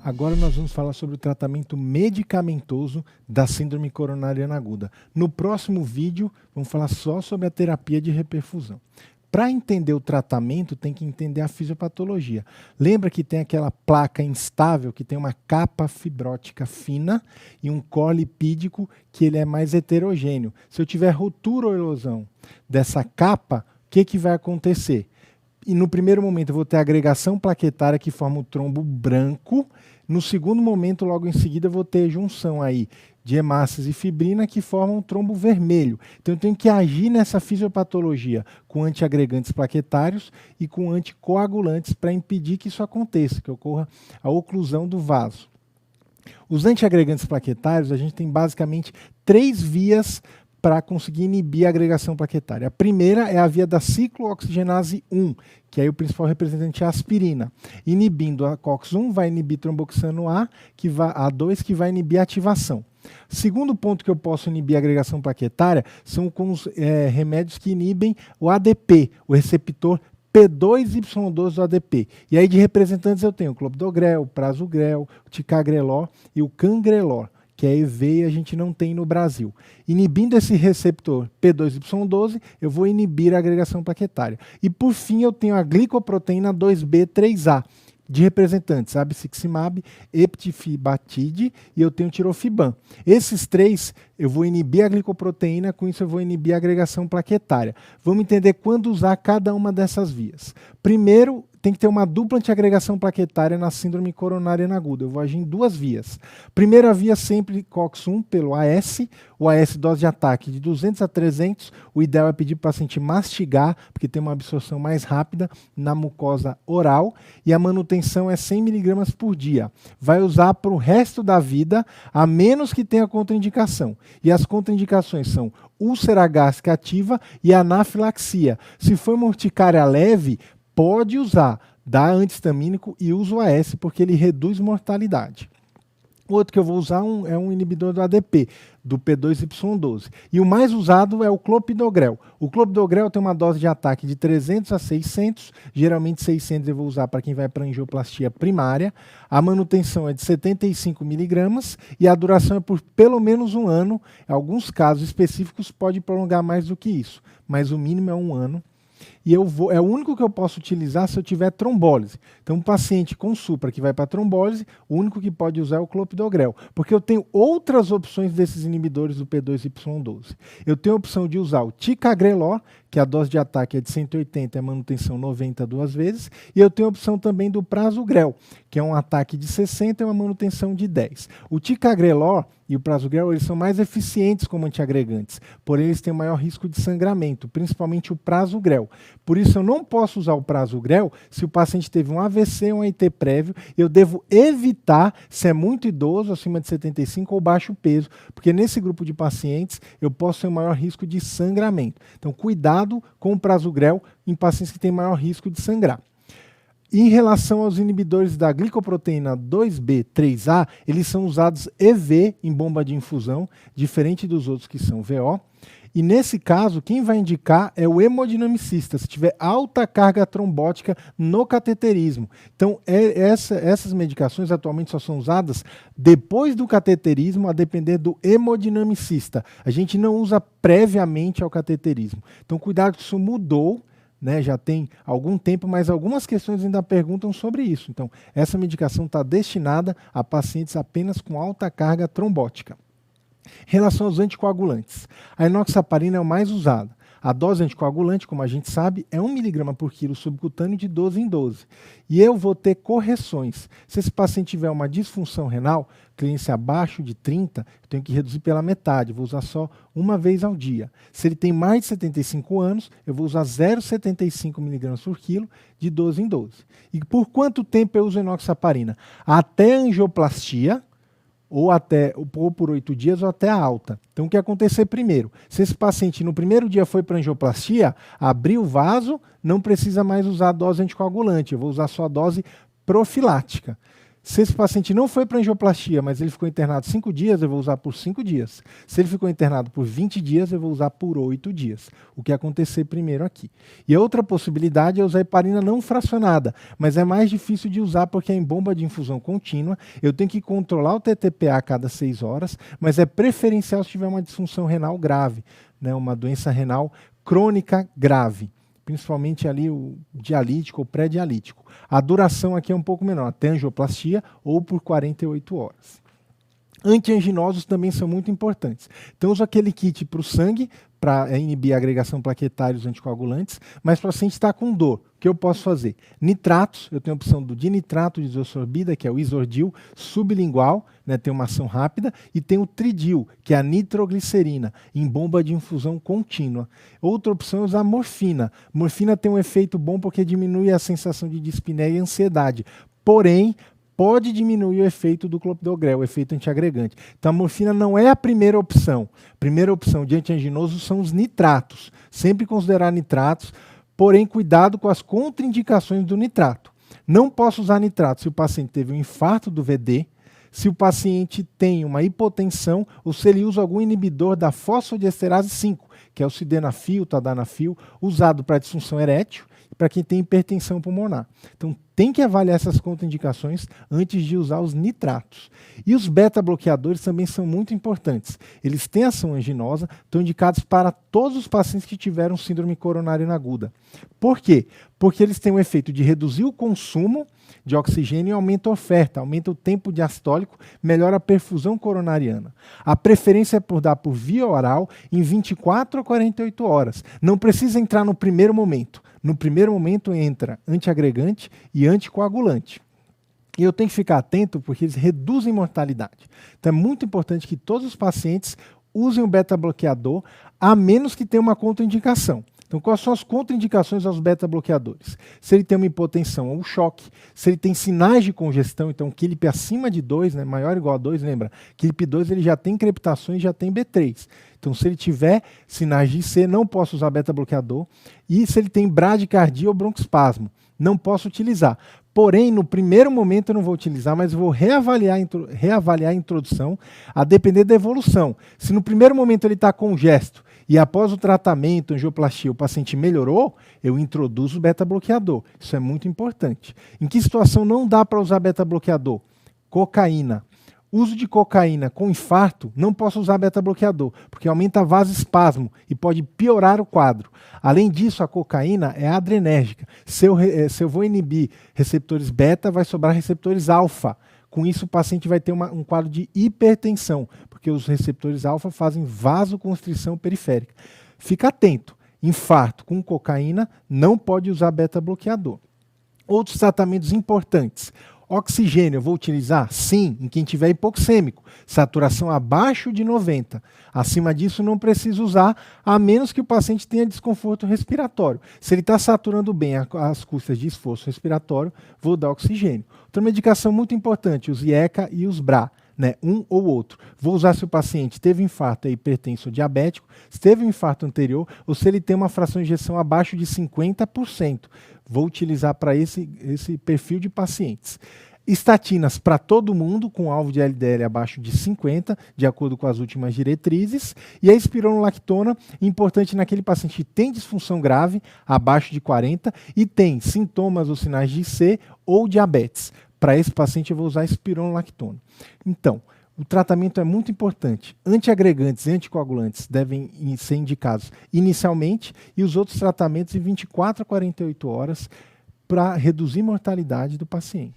Agora nós vamos falar sobre o tratamento medicamentoso da síndrome coronariana aguda. No próximo vídeo, vamos falar só sobre a terapia de reperfusão. Para entender o tratamento, tem que entender a fisiopatologia. Lembra que tem aquela placa instável, que tem uma capa fibrótica fina e um core lipídico que ele é mais heterogêneo. Se eu tiver ruptura ou erosão dessa capa, o que vai acontecer? E no primeiro momento eu vou ter a agregação plaquetária que forma o trombo branco. No segundo momento, logo em seguida, eu vou ter junção aí de hemácias e fibrina que formam um trombo vermelho. Então eu tenho que agir nessa fisiopatologia com antiagregantes plaquetários e com anticoagulantes para impedir que isso aconteça, que ocorra a oclusão do vaso. Os antiagregantes plaquetários, a gente tem basicamente 3 vias para conseguir inibir a agregação plaquetária. A primeira é a via da ciclooxigenase 1, que aí o principal representante é a aspirina. Inibindo a COX-1 vai inibir tromboxano A2, que vai inibir a ativação. Segundo ponto que eu posso inibir a agregação plaquetária são com os remédios que inibem o ADP, o receptor P2Y12 do ADP. E aí de representantes eu tenho o clopidogrel, o prasugrel, o ticagrelor e o cangrelor, que é EV e a gente não tem no Brasil. Inibindo esse receptor P2Y12, eu vou inibir a agregação plaquetária. E por fim eu tenho a glicoproteína 2B3A, de representantes, abciximab, eptifibatide e eu tenho tirofiban. Esses 3 eu vou inibir a glicoproteína, com isso eu vou inibir a agregação plaquetária. Vamos entender quando usar cada uma dessas vias. Primeiro, tem que ter uma dupla antiagregação plaquetária na síndrome coronariana aguda. Eu vou agir em 2 vias. Primeira via sempre COX-1 pelo AS, o AS dose de ataque de 200 a 300, o ideal é pedir para o paciente mastigar, porque tem uma absorção mais rápida na mucosa oral, e a manutenção é 100 mg por dia. Vai usar para o resto da vida, a menos que tenha contraindicação. E as contraindicações são úlcera gástrica ativa e anafilaxia. Se for uma urticária leve, pode usar, dá antihistamínico e usa o AS, porque ele reduz mortalidade. O outro que eu vou usar é um inibidor do ADP, do P2Y12. E o mais usado é o clopidogrel. O clopidogrel tem uma dose de ataque de 300 a 600, geralmente 600 eu vou usar para quem vai para angioplastia primária. A manutenção é de 75 mg e a duração é por pelo menos 1 ano. Em alguns casos específicos pode prolongar mais do que isso, mas o mínimo é 1 ano. E é o único que eu posso utilizar se eu tiver trombólise. Então, um paciente com supra que vai para trombólise, o único que pode usar é o clopidogrel, porque eu tenho outras opções desses inibidores do P2Y12. Eu tenho a opção de usar o ticagrelor, que a dose de ataque é de 180 e a manutenção 90 2 vezes, e eu tenho a opção também do prasugrel, que é um ataque de 60 e uma manutenção de 10. O ticagrelor e o prasugrel, eles são mais eficientes como antiagregantes, porém eles têm maior risco de sangramento, principalmente o prasugrel. Por isso eu não posso usar o prasugrel se o paciente teve um AVC ou um AIT prévio, eu devo evitar se é muito idoso, acima de 75 ou baixo peso, porque nesse grupo de pacientes eu posso ter um maior risco de sangramento. Então cuidado com o prasugrel em pacientes que têm maior risco de sangrar. Em relação aos inibidores da glicoproteína 2B3A, eles são usados EV em bomba de infusão, diferente dos outros que são VO. E nesse caso, quem vai indicar é o hemodinamicista, se tiver alta carga trombótica no cateterismo. Então, essas medicações atualmente só são usadas depois do cateterismo, a depender do hemodinamicista. A gente não usa previamente ao cateterismo. Então, cuidado que isso mudou, né, já tem algum tempo, mas algumas questões ainda perguntam sobre isso. Então, essa medicação está destinada a pacientes apenas com alta carga trombótica. Em relação aos anticoagulantes, a enoxaparina é o mais usado. A dose anticoagulante, como a gente sabe, é 1 mg por quilo subcutâneo de 12 em 12. E eu vou ter correções. Se esse paciente tiver uma disfunção renal, clearance abaixo de 30, eu tenho que reduzir pela metade, vou usar só uma vez ao dia. Se ele tem mais de 75 anos, eu vou usar 0,75 mg por quilo de 12 em 12. E por quanto tempo eu uso enoxaparina? Até a angioplastia, ou por 8 dias ou até a alta. Então o que acontecer primeiro? Se esse paciente no primeiro dia foi para angioplastia, abriu o vaso, não precisa mais usar a dose anticoagulante, eu vou usar só a dose profilática. Se esse paciente não foi para angioplastia, mas ele ficou internado 5 dias, eu vou usar por 5 dias. Se ele ficou internado por 20 dias, eu vou usar por 8 dias. O que acontecer primeiro aqui. E a outra possibilidade é usar heparina não fracionada, mas é mais difícil de usar porque é em bomba de infusão contínua. Eu tenho que controlar o TTPA a cada 6 horas, mas é preferencial se tiver uma disfunção renal grave, né, uma doença renal crônica grave, principalmente ali o dialítico ou pré-dialítico. A duração aqui é um pouco menor, até angioplastia ou por 48 horas. Antianginosos também são muito importantes. Então, uso aquele kit para o sangue, para inibir a agregação plaquetária e os anticoagulantes, mas para o paciente estar com dor, o que eu posso fazer? Nitratos, eu tenho a opção do dinitrato de isosorbida, que é o Isordil, sublingual, né, tem uma ação rápida, e tem o Tridil, que é a nitroglicerina, em bomba de infusão contínua. Outra opção é usar morfina. Morfina tem um efeito bom porque diminui a sensação de dispneia e ansiedade. Porém, pode diminuir o efeito do clopidogrel, o efeito antiagregante. Então a morfina não é a primeira opção. A primeira opção de antianginoso são os nitratos. Sempre considerar nitratos, porém cuidado com as contraindicações do nitrato. Não posso usar nitrato se o paciente teve um infarto do VD, se o paciente tem uma hipotensão ou se ele usa algum inibidor da fosfodiesterase 5, que é o sildenafil, tadalafil, usado para disfunção erétil, para quem tem hipertensão pulmonar. Então, tem que avaliar essas contraindicações antes de usar os nitratos. E os beta-bloqueadores também são muito importantes. Eles têm ação anginosa, estão indicados para todos os pacientes que tiveram síndrome coronariana aguda. Por quê? Porque eles têm o efeito de reduzir o consumo de oxigênio e aumenta a oferta, aumenta o tempo diastólico, melhora a perfusão coronariana. A preferência é por dar por via oral em 24 a 48 horas. Não precisa entrar no primeiro momento. No primeiro momento entra antiagregante e anticoagulante. E eu tenho que ficar atento porque eles reduzem mortalidade. Então é muito importante que todos os pacientes usem o beta-bloqueador, a menos que tenha uma contraindicação. Então, quais são as contraindicações aos beta-bloqueadores? Se ele tem uma hipotensão ou choque, se ele tem sinais de congestão, então KILIP acima de 2, né, maior ou igual a 2, lembra? KILIP 2 ele já tem crepitações, já tem B3. Então, se ele tiver sinais de IC, não posso usar beta-bloqueador. E se ele tem bradicardia ou broncoespasmo, não posso utilizar. Porém, no primeiro momento eu não vou utilizar, mas vou reavaliar a introdução a depender da evolução. Se no primeiro momento ele está congesto e após o tratamento, angioplastia, o paciente melhorou, eu introduzo o beta-bloqueador. Isso é muito importante. Em que situação não dá para usar beta-bloqueador? Cocaína. Uso de cocaína com infarto, não posso usar beta-bloqueador, porque aumenta vasoespasmo e pode piorar o quadro. Além disso, a cocaína é adrenérgica. Se eu vou inibir receptores beta, vai sobrar receptores alfa. Com isso, o paciente vai ter um quadro de hipertensão, porque os receptores alfa fazem vasoconstrição periférica. Fica atento, infarto com cocaína não pode usar beta-bloqueador. Outros tratamentos importantes. Oxigênio, eu vou utilizar? Sim, em quem tiver hipoxêmico, saturação abaixo de 90. Acima disso, não preciso usar, a menos que o paciente tenha desconforto respiratório. Se ele está saturando bem às custas de esforço respiratório, vou dar oxigênio. Outra medicação muito importante, os IECA e os BRA. Né, um ou outro. Vou usar se o paciente teve infarto, é hipertenso ou diabético, se teve um infarto anterior ou se ele tem uma fração de ejeção abaixo de 50%. Vou utilizar para esse perfil de pacientes. Estatinas para todo mundo, com alvo de LDL abaixo de 50, de acordo com as últimas diretrizes. E a espironolactona, importante naquele paciente que tem disfunção grave, abaixo de 40, e tem sintomas ou sinais de IC ou diabetes. Para esse paciente eu vou usar espironolactona. Então, o tratamento é muito importante. Antiagregantes e anticoagulantes devem ser indicados inicialmente e os outros tratamentos em 24 a 48 horas para reduzir a mortalidade do paciente.